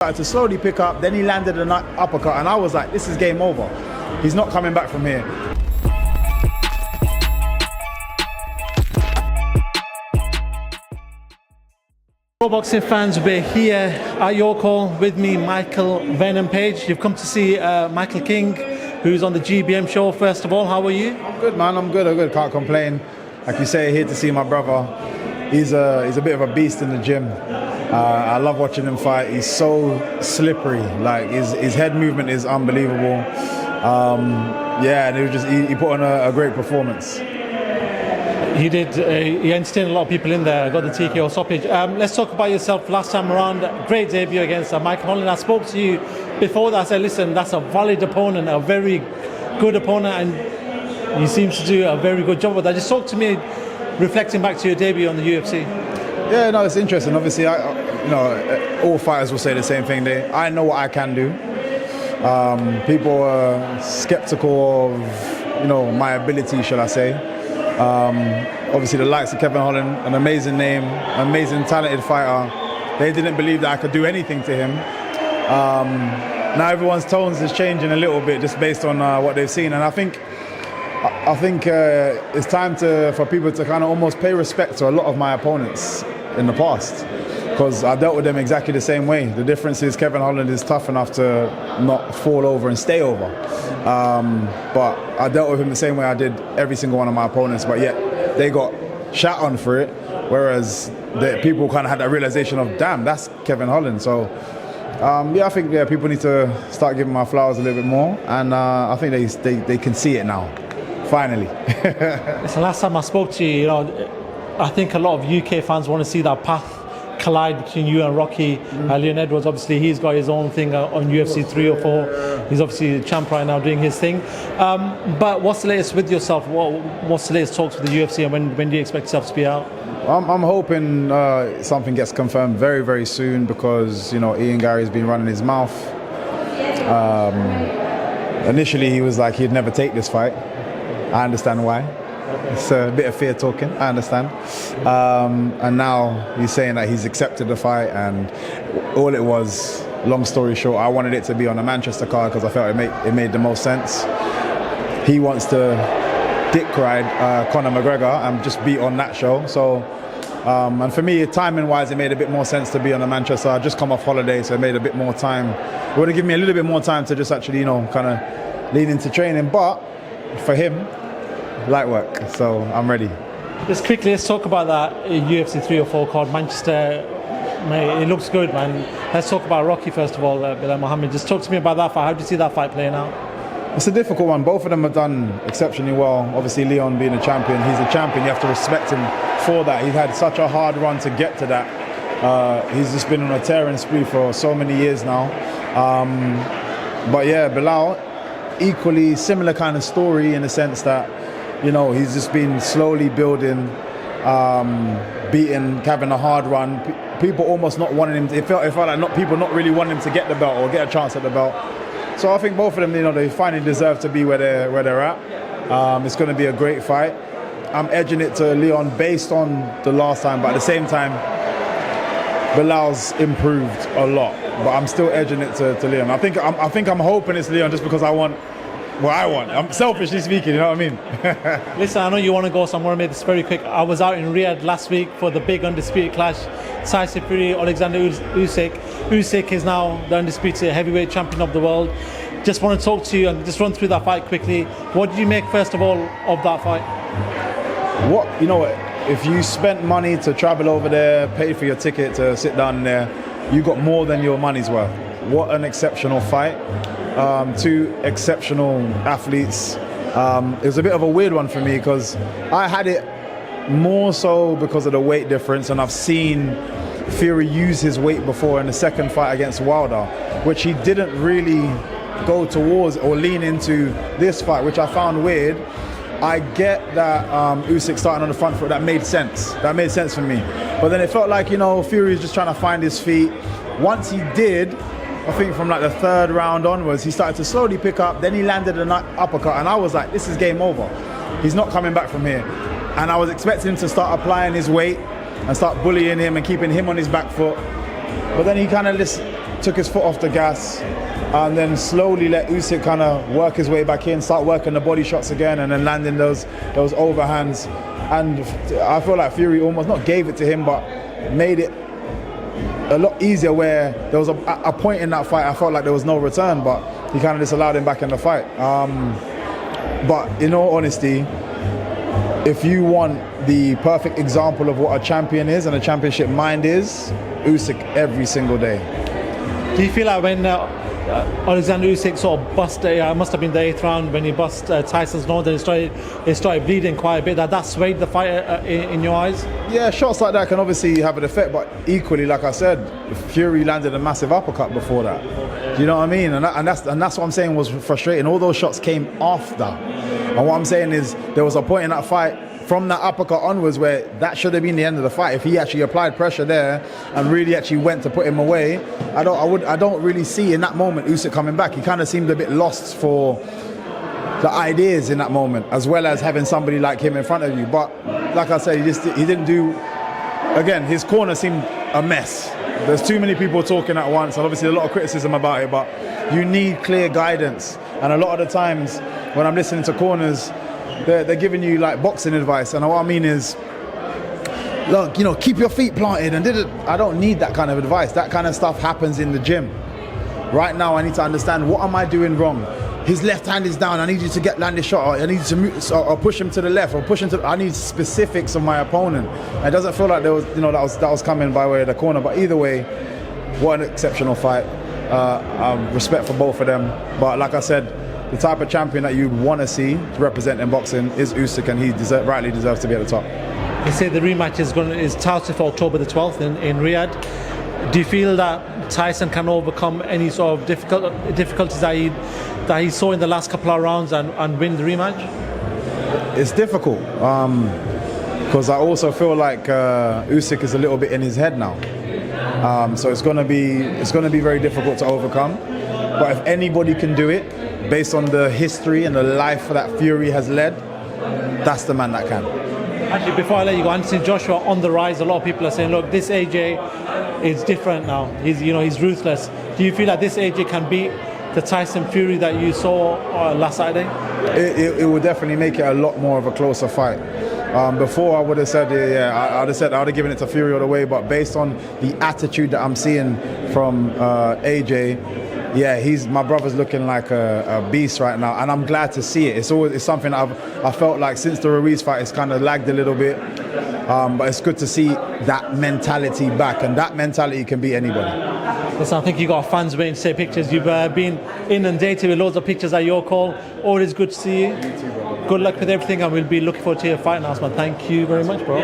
Started to slowly pick up, then he landed an uppercut, and I was like, this is game over. He's not coming back from here. Pro boxing fans, we're here at your call with me, Michael Venom Page. You've come to see Michael King, who's on the GBM show. First of all, how are you? I'm good, man. I'm good. Can't complain. Like you say, here to see my brother. He's a bit of a beast in the gym. I love watching him fight. He's so slippery. Like his head movement is unbelievable. Yeah, and he put on a great performance. He did. He entertained a lot of people in there. Got the TKO stoppage. Let's talk about yourself. Last time around, great debut against Michael Holland. I spoke to you before that. I said, listen, that's a valid opponent, a very good opponent, and he seems to do a very good job with that. Just talk to me, reflecting back to your debut on the UFC. Yeah, no, it's interesting. Obviously, all fighters will say the same thing. I know what I can do. People are skeptical of, my ability, shall I say. Obviously, the likes of Kevin Holland, an amazing name, amazing, talented fighter. They didn't believe that I could do anything to him. Now everyone's tones is changing a little bit just based on what they've seen, and I think it's time for people to kind of almost pay respect to a lot of my opponents in the past, because I dealt with them exactly the same way. The difference is Kevin Holland is tough enough to not fall over and stay over. But I dealt with him the same way I did every single one of my opponents, but yet they got shat on for it, whereas people kind of had that realization of, damn, that's Kevin Holland. So I think people need to start giving my flowers a little bit more, and I think they can see it now, finally. It's the last time I spoke to you, I think a lot of UK fans want to see that path collide between you and Rocky. Leon Edwards, obviously, he's got his own thing on UFC 304. He's obviously the champ right now doing his thing. But what's the latest with yourself? What's the latest talks with the UFC, and when do you expect yourself to be out? I'm hoping something gets confirmed very, very soon, because Ian Gary's been running his mouth. Initially, he was like he'd never take this fight. I understand why. It's a bit of fear talking, I understand. And now he's saying that he's accepted the fight, and all it was, long story short, I wanted it to be on a Manchester card because I felt it made the most sense. He wants to dick ride Conor McGregor and just be on that show. So, and for me, timing-wise, it made a bit more sense to be on a Manchester. I just come off holiday, so it made a bit more time. It would have given me a little bit more time to just actually, kind of lean into training. But for him, light work, so I'm ready. Just quickly, let's talk about that UFC 304 card, Manchester. Mate, it looks good, man. Let's talk about Rocky first of all, Bilal Muhammad. Just talk to me about that fight. How do you see that fight playing out? It's a difficult one. Both of them have done exceptionally well. Obviously, Leon being a champion, he's a champion. You have to respect him for that. He's had such a hard run to get to that. He's just been on a tearing spree for so many years now. But yeah, Bilal, equally similar kind of story in the sense that he's just been slowly building, beating, having a hard run. People almost not wanting him. It felt like people not really wanting him to get the belt or get a chance at the belt. So I think both of them, they finally deserve to be where they're at. It's going to be a great fight. I'm edging it to Leon based on the last time, but at the same time, Bilal's improved a lot. But I'm still edging it to Leon. I think I'm hoping it's Leon just because I want what I want. I'm selfishly speaking, you know what I mean? Listen, I know you want to go, so I'm going to make this very quick. I was out in Riyadh last week for the big undisputed clash. Tyson Fury, Oleksandr Usyk. Usyk is now the undisputed heavyweight champion of the world. Just want to talk to you and just run through that fight quickly. What did you make, first of all, of that fight? If you spent money to travel over there, paid for your ticket to sit down there, you got more than your money's worth. What an exceptional fight. Two exceptional athletes. It was a bit of a weird one for me because I had it more so because of the weight difference, and I've seen Fury use his weight before in the second fight against Wilder, which he didn't really go towards or lean into this fight, which I found weird. I get that Usyk starting on the front foot, that made sense. That made sense for me. But then it felt like, Fury was just trying to find his feet. Once he did, I think from like the third round onwards, he started to slowly pick up, then he landed an uppercut, and I was like, this is game over. He's not coming back from here. And I was expecting him to start applying his weight and start bullying him and keeping him on his back foot. But then he kind of took his foot off the gas, and then slowly let Usyk kind of work his way back in, start working the body shots again, and then landing those overhands. And I feel like Fury almost not gave it to him, but made it a lot easier, where there was a point in that fight I felt like there was no return, but he kind of just allowed him back in the fight. But in all honesty, if you want the perfect example of what a champion is and a championship mind is, Usyk every single day. Do you feel like when Oleksandr Usyk sort of bust, it must have been the 8th round when he bust Tyson's nose and it started bleeding quite a bit, that swayed the fight in your eyes? Yeah, shots like that can obviously have an effect, but equally, like I said, Fury landed a massive uppercut before that. Do you know what I mean? And that's what I'm saying was frustrating. All those shots came after. And what I'm saying is there was a point in that fight from that uppercut onwards where that should have been the end of the fight. If he actually applied pressure there and really actually went to put him away, I don't really see in that moment Usyk coming back. He kind of seemed a bit lost for the ideas in that moment, as well as having somebody like him in front of you. But like I said, he didn't do. Again, his corner seemed a mess. There's too many people talking at once, and obviously a lot of criticism about it. But you need clear guidance, and a lot of the times when I'm listening to corners, they're giving you like boxing advice, and what I mean is, look, keep your feet planted, and I don't need that kind of advice. That kind of stuff happens in the gym. Right now, I need to understand, what am I doing wrong? His left hand is down. I need you to land this shot. Or I need you to move, or push him to the left, or push him to. I need specifics of my opponent. It doesn't feel like there was, that was coming by way of the corner. But either way, what an exceptional fight. Respect for both of them. But like I said, the type of champion that you'd want to see represent in boxing is Usyk, and he rightly deserves to be at the top. You say the rematch is touted for October the 12th in Riyadh. Do you feel that Tyson can overcome any sort of difficulties that he saw in the last couple of rounds and win the rematch? It's difficult because I also feel like Usyk is a little bit in his head now. So it's going to be very difficult to overcome. But if anybody can do it, based on the history and the life that Fury has led, that's the man that can. Actually, before I let you go, Anthony Joshua on the rise. A lot of people are saying, look, this AJ is different now. He's ruthless. Do you feel like this AJ can beat the Tyson Fury that you saw last Saturday? It would definitely make it a lot more of a closer fight. Before I would have said, I would have given it to Fury all the way. But based on the attitude that I'm seeing from AJ, my brother's looking like a beast right now, and I'm glad to see it. It's something I felt like since the Ruiz fight, it's kind of lagged a little bit, but it's good to see that mentality back, and that mentality can beat anybody. Listen, I think you got fans waiting to take pictures. You've been inundated with loads of pictures at your call. Always good to see you. You too, bro. Good luck with everything, and we'll be looking forward to your fight announcement. Thank you very much, bro.